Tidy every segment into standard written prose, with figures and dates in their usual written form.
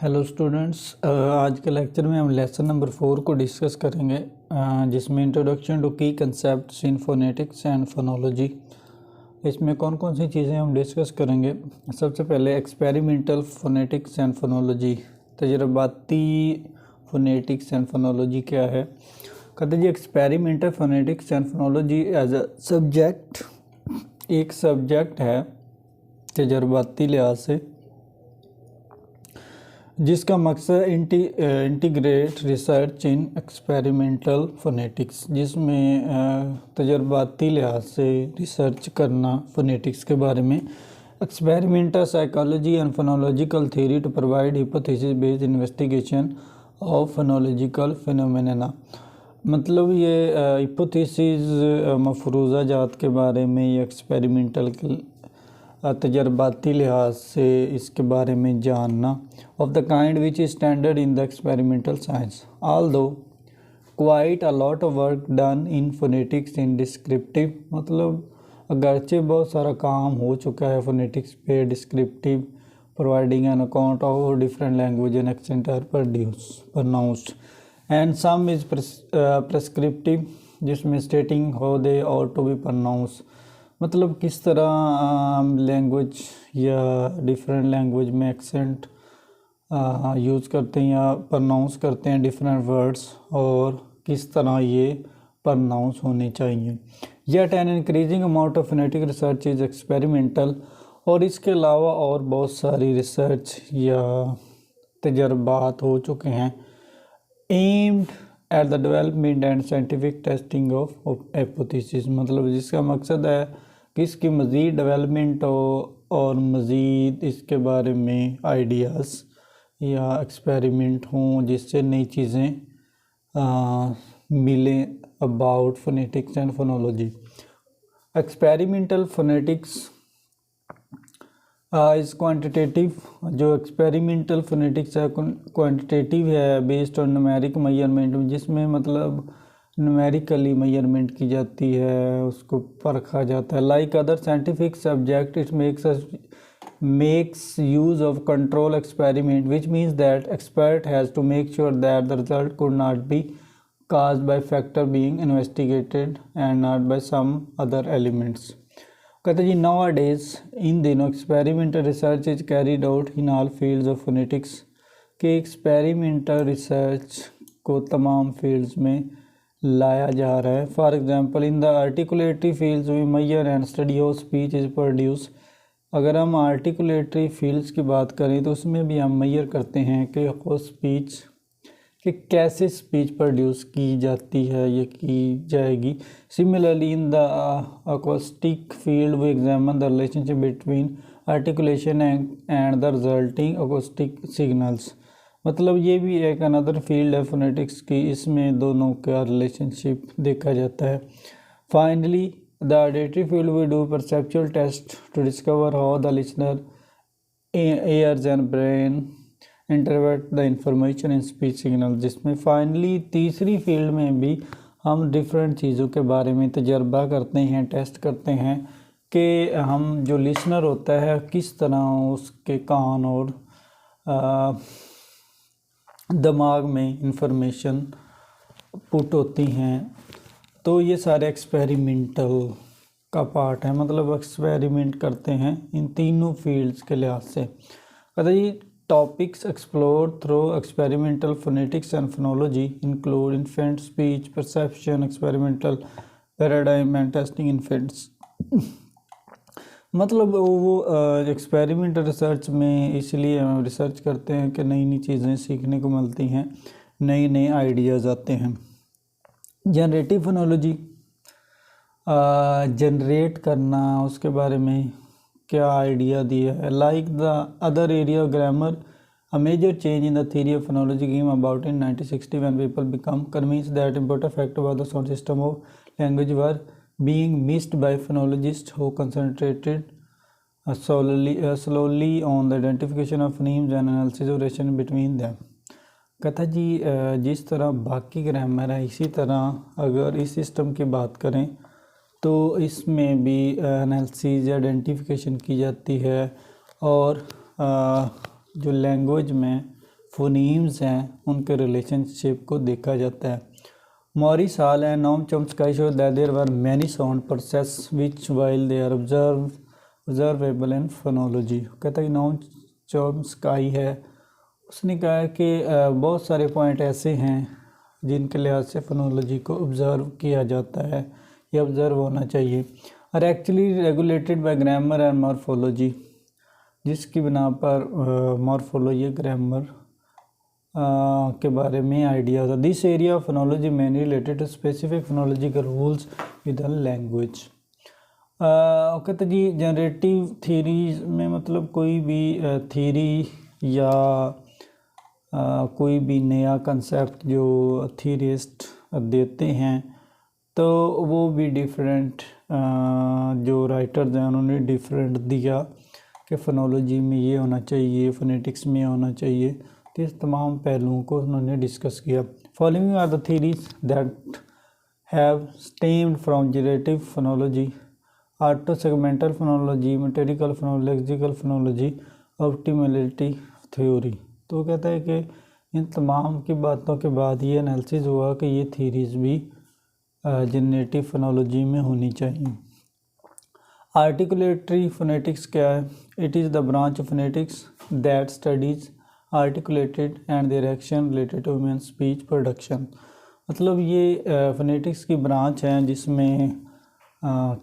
Hello students, आज के lecture में हम लेसन नंबर 4 को डिस्कस करेंगे, जिसमें इंट्रोडक्शन टू की concepts in phonetics and phonology. इसमें कौन कौन सी चीज़ें हम डिस्कस करेंगे। सबसे पहले एक्सपेरिमेंटल फोनेटिक्स एंड फोनोलॉजी, तजर्बाती फोनेटिक्स एंड फोनोलॉजी क्या है। कहते जी experimental phonetics and phonology as a subject एक सब्जेक्ट है तजर्बाती लिहाज से, जिसका मकसद integrate research in experimental phonetics, जिसमें तजर्बाती लिहाज से रिसर्च करना फोनेटिक्स के बारे में। Experimental psychology and phonological theory to provide hypothesis based investigation of phonological phenomena. मतलब ये हिपोथेसिस मफरूज़ा जात के बारे में, ये एक्सपेरिमेंटल तजर्बाती लिहाज से इसके बारे में जानना। Of the kind which is standard in the experimental science, although quite a lot of work done in phonetics in descriptive. मतलब अगरचे बहुत सारा काम हो चुका है फोनेटिक्स पे descriptive, providing an account of different language and accent are pronounced, and some is prescriptive, जिसमें स्टेटिंग हाउ दे और टू बी प्रोनाउंस। मतलब किस तरह लैंग्वेज या डिफरेंट लैंग्वेज में एक्सेंट यूज़ करते हैं या प्रोनाउंस करते हैं डिफरेंट वर्ड्स, और किस तरह ये प्रोनाउंस होने चाहिए। Yet an increasing amount of phonetic research is experimental. और इसके अलावा और बहुत सारी रिसर्च या तजर्बात हो चुके हैं aimed at the development and scientific testing of hypothesis. मतलब जिसका मकसद है कि इसकी मज़ीद डेवलपमेंट हो और मज़ीद इसके बारे में आइडियाज़ या एक्सपेरिमेंट हों, जिससे नई चीज़ें मिलें about phonetics and phonology. Experimental phonetics is quantitative. जो एक्सपेरिमेंटल फोनेटिक्स है क्वांटिटेटिव है, बेस्ड ऑन न्यूमेरिक मेजरमेंट, जिसमें मतलब न्यूमेरिकली मेजरमेंट की जाती है, उसको परखा जाता है। Like other scientific subject it makes use of control experiment, which means that expert has to make sure that the result could not be caused by factor being investigated and not by some other elements. कहते जी nowadays इन दिनों experimental research is carried out in all fields of phonetics, कि experimental research को तमाम fields में लाया जा रहा है। For example, in the articulatory fields we measure and study how speech is produced. अगर हम आर्टिकुलेटरी फील्ड्स की बात करें तो उसमें भी हम मेजर करते हैं कि वो स्पीच कि कैसे स्पीच प्रोड्यूस की जाती है या की जाएगी। Similarly in the acoustic field we examine the relationship between articulation and the resulting acoustic signals. मतलब ये भी एक अनदर फील्ड है फोनेटिक्स की, इसमें दोनों का रिलेशनशिप देखा जाता है। Finally the auditory field we do perceptual test to discover how the listener ears and brain interpret the information in speech signal, जिसमें फाइनली तीसरी फील्ड में भी हम डिफरेंट चीज़ों के बारे में तजर्बा करते हैं, टेस्ट करते हैं कि हम जो लिसनर होता है किस तरह उसके कान और दिमाग में इंफॉर्मेशन पुट होती हैं। तो ये सारे एक्सपेरिमेंटल का पार्ट है, मतलब एक्सपेरिमेंट करते हैं इन तीनों फील्ड्स के लिहाज से। कहते जी topics explore through experimental phonetics and phonology include infant speech perception, experimental paradigm and testing infants. मतलब वो एक्सपेरिमेंटल रिसर्च में इसलिए हम रिसर्च करते हैं कि नई नई चीज़ें सीखने को मिलती हैं, नए नए आइडियाज़ आते हैं। जनरेटिव फोनोलॉजी, जनरेट करना, उसके बारे में क्या आइडिया दिया है। Like the other area of grammar, a major change in the theory of phonology came about in 1960 when people become convinced that important fact about the sound system of language were being missed by phonologist who concentrated slowly on the identification of names and analysis of relation between them। कहता जी जिस तरह बाकी grammar है इसी तरह अगर इस system की बात करें तो इसमें भी एनालिसिस या आइडेंटिफिकेशन की जाती है, और जो लैंग्वेज में फोनीम्स हैं उनके रिलेशनशिप को देखा जाता है। Morris Halle and Noam Chomsky show that there were many sound process which while they are observable in phonology. कहता है कि नोम चॉम्स्की है, उसने कहा है कि बहुत सारे पॉइंट ऐसे हैं जिनके लिहाज से फोनोलॉजी को ऑब्ज़र्व किया जाता है या ऑब्ज़र्व होना चाहिए, और actually regulated by grammar and morphology, जिसकी बिना पर मॉर्फोलॉजी ग्रामर के बारे में आइडिया था। This area of phonology mainly related to specific phonological rules with the language. कहते जी जनरेटिव थीरीज में मतलब कोई भी थीरी या कोई भी नया कंसेप्ट जो थीरिस्ट देते हैं तो वो भी डिफरेंट जो राइटर्स हैं उन्होंने डिफरेंट दिया कि फोनोलॉजी में ये होना चाहिए, फोनेटिक्स में होना चाहिए, तो इस तमाम पहलुओं को उन्होंने डिस्कस किया। Following are the theories that have stemmed from generative phonology, autosegmental phonology, metrical phonology, lexical phonology, optimality theory. तो कहता है कि इन तमाम की बातों के बाद ये एनालिसिस हुआ कि ये थीरीज भी जनरेटिव फोनोलॉजी में होनी चाहिए। आर्टिकुलेटरी फोनेटिक्स क्या है? It is the branch of phonetics that studies articulated and their action related to human speech production. मतलब ये फोनेटिक्स की ब्रांच है जिसमें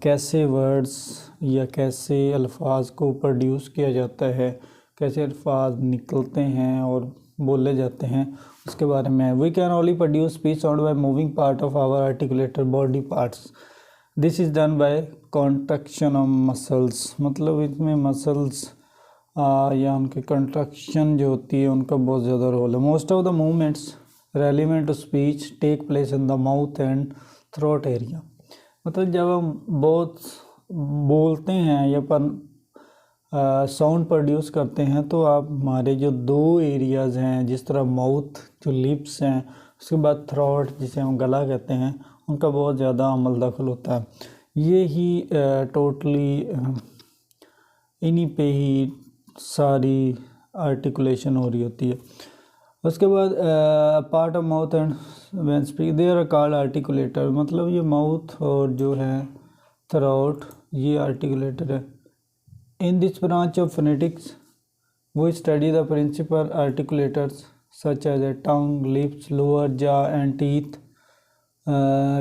कैसे वर्ड्स या कैसे अल्फाज को प्रोड्यूस किया जाता है, कैसे अल्फाज निकलते हैं और बोले जाते हैं, उसके बारे में। We can only produce speech sound by moving part of our articulator body parts, this is done by contraction of muscles. मतलब इसमें मसल्स या उनकी कंट्रक्शन जो होती है उनका बहुत ज़्यादा रोल है। Most of the movements relevant to speech take place in the mouth and throat area. मतलब जब हम बहुत बोलते हैं या पर साउंड प्रोड्यूस करते हैं तो आप हमारे जो दो एरियाज़ हैं, जिस तरह माउथ जो लिप्स हैं, उसके बाद थ्रोट जिसे हम गला कहते हैं, उनका बहुत ज़्यादा अमल दखल होता है। ये ही टोटली इन्हीं पे ही सारी आर्टिकुलेशन हो रही होती है। उसके बाद part of mouth and when speak there are called articulator. मतलब ये माउथ और जो है थ्रोट ये आर्टिकुलेटर है। In this branch of phonetics we study the principal articulators such as a tongue, lips, lower jaw and teeth,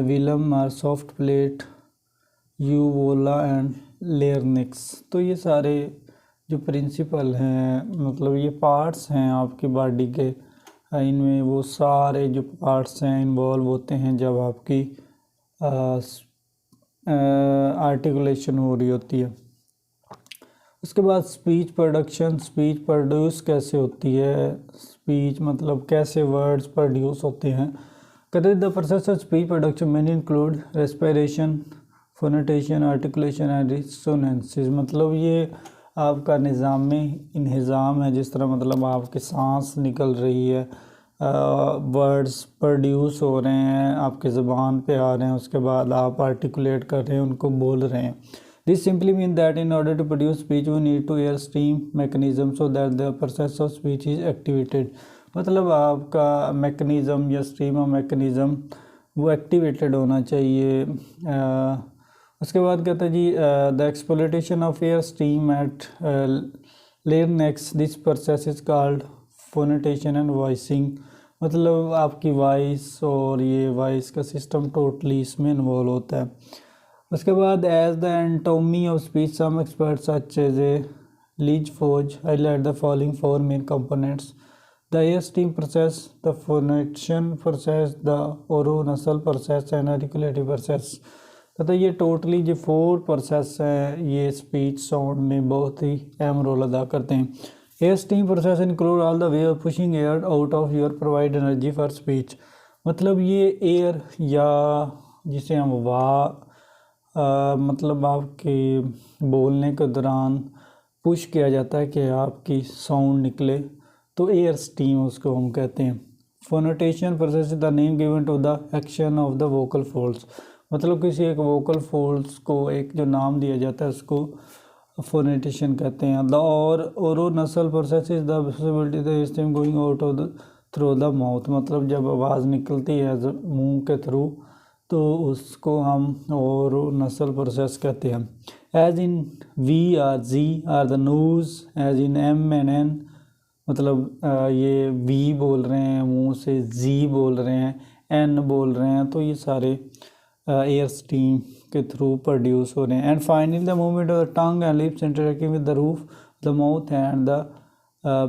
velum और soft palate, uvula and larynx. तो ये सारे जो प्रिंसिपल हैं, मतलब ये पार्ट्स हैं आपकी बॉडी के, इनमें वो सारे जो पार्ट्स हैं इन्वॉल्व होते हैं जब आपकी आर्टिकुलेशन हो रही होती है। उसके बाद स्पीच प्रोडक्शन, स्पीच प्रोड्यूस कैसे होती है, स्पीच मतलब कैसे वर्ड्स प्रोड्यूस होते हैं। कहते हैं the process of speech production main include respiration, phonation, articulation and resonances. मतलब ये आपका निज़ाम में इन्हिज़ाम है, जिस तरह मतलब आपकी सांस निकल रही है, वर्ड्स प्रोड्यूस हो रहे हैं, आपके ज़बान पे आ रहे हैं, उसके बाद आप आर्टिकुलेट कर रहे हैं, उनको बोल रहे हैं। This simply mean that in order to produce speech we need to air stream mechanism so that the process of speech is activated. मतलब आपका मैकेनिज़्म या स्ट्रीम ऑफ मैकेनिज़्म वो एक्टिवेटेड होना चाहिए। उसके बाद कहता है जी the exploitation of air stream at larynx, this process is called phonation and voicing. मतलब आपकी वॉइस और ये वॉइस का सिस्टम टोटली इसमें इन्वॉल्व होता है। उसके बाद as the anatomy of speech some experts such as a Leach Foge highlight the following four main components: the air stream process, the phonation process, the oronasal process and articulative process. तो ये totally जो 4 process हैं ये speech sound में बहुत ही अहम role अदा करते हैं। Air stream process include all the way of pushing air out of your provide energy for speech. मतलब ये एयर या जिसे हम मतलब आपके बोलने के दौरान पुश किया जाता है कि आपकी साउंड निकले, तो एयर स्टीम उसको हम कहते हैं। Phonation process is the name given to the action of the vocal folds. मतलब किसी एक वोकल फोल्ड्स को एक जो नाम दिया जाता है उसको फोनेटिशन कहते हैं। द और nasal process is the possibility the steam going out of the through the mouth, मतलब जब आवाज़ निकलती है मुंह के थ्रू तो उसको हम और नसल प्रोसेस कहते हैं। As in we are G R the nose, as in M and N, मतलब ये वी बोल रहे हैं मुंह से, जी बोल रहे हैं, एन बोल रहे हैं, तो ये सारे एयर स्टीम के थ्रू प्रोड्यूस हो रहे हैं। And finally the movement of the tongue and lips interacting with the roof the mouth and the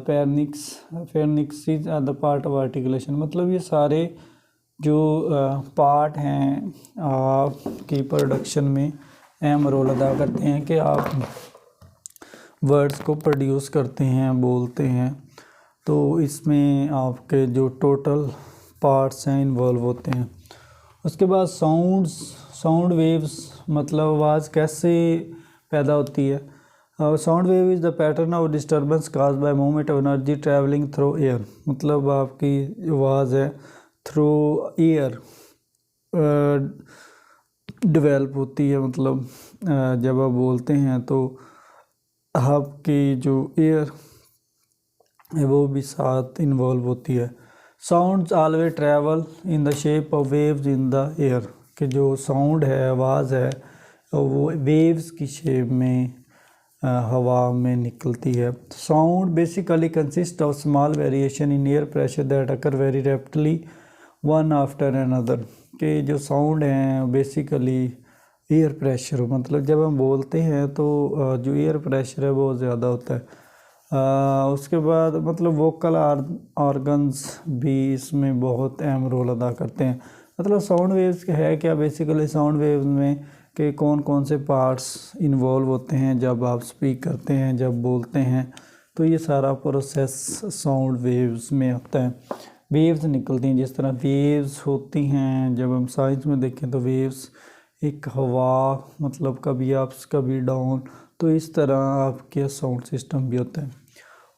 pharynx are the part of articulation, मतलब ये सारे जो पार्ट हैं आपकी प्रोडक्शन में अहम रोल अदा करते हैं कि आप वर्ड्स को प्रोड्यूस करते हैं, बोलते हैं, तो इसमें आपके जो टोटल पार्ट्स हैं इन्वॉल्व होते हैं। उसके बाद साउंड वेव्स, मतलब आवाज़ कैसे पैदा होती है। Sound wave is the pattern of disturbance caused by movement of energy travelling through air, मतलब आपकी आवाज़ है थ्रू एयर डेवलप होती है, मतलब जब आप बोलते हैं तो आपकी जो एयर है वो भी साथ इन्वॉल्व होती है। Sounds always travel in the shape of waves in the air, कि जो साउंड है, आवाज़ है, वो वेव्स की शेप में हवा में निकलती है। Sound basically consist of small variation in air pressure that occur very rapidly one after another, कि जो साउंड हैं बेसिकली एयर प्रेशर, मतलब जब हम बोलते हैं तो जो एयर प्रेशर है वो ज़्यादा होता है। उसके बाद मतलब वोकल ऑर्गन्स भी इसमें बहुत अहम रोल अदा करते हैं। मतलब साउंड वेव्स है क्या, बेसिकली साउंड वेव्स में कि कौन कौन से पार्ट्स इन्वॉल्व होते हैं जब आप स्पीक करते हैं, जब बोलते हैं, तो ये सारा प्रोसेस साउंड वेव्स में आता है। वेव्स निकलती हैं, जिस तरह वेव्स होती हैं जब हम साइंस में देखें तो वेव्स एक हवा, मतलब कभी अप्स कभी डाउन, तो इस तरह आपके साउंड सिस्टम भी होता है।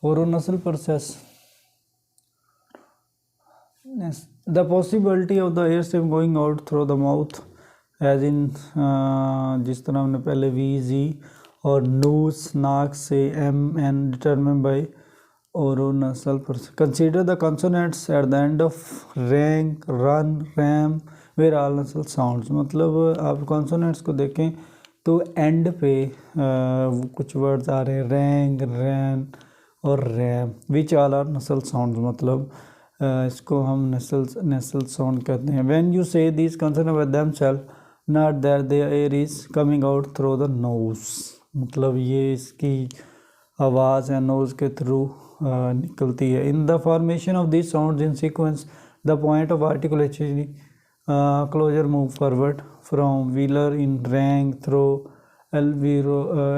और nasal process, the possibility of the air stream going out through the mouth, as in जिस तरह हमने पहले वी जी और नोज नाक से M N determine by oro nasal process. Consider the consonants at the end of rank, ran, ram, were all nasal sounds, मतलब आप consonants को देखें तो एंड पे कुछ वर्ड्स आ रहे हैं, रैंग, रैन और ram, which all are nasal sounds, मतलब इसको हम नसल साउंड कहते हैं। When you say these consonants by themselves not that the air is coming out through the nose, मतलब ये इसकी आवाज़ है नोज़ के थ्रू निकलती है। In the formation of this sounds in sequence the point of articulation closure move forward from velar in rang through alveolar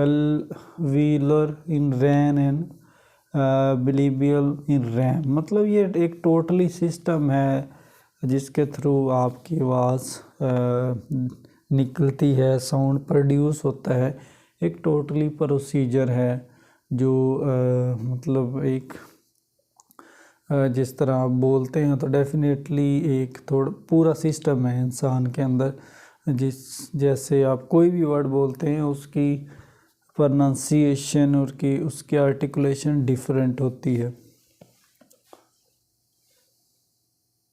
in ran and bilabial in ram, मतलब ये एक टोटली सिस्टम है जिसके through आपकी आवाज़ निकलती है, साउंड प्रोड्यूस होता है। एक टोटली प्रोसीजर है जो मतलब एक जिस तरह आप बोलते हैं तो डेफिनेटली एक थोड़ा पूरा सिस्टम है इंसान के अंदर, जैसे आप कोई भी वर्ड बोलते हैं उसकी प्रोनाउंसिएशन और उसकी आर्टिकुलेशन डिफरेंट होती है।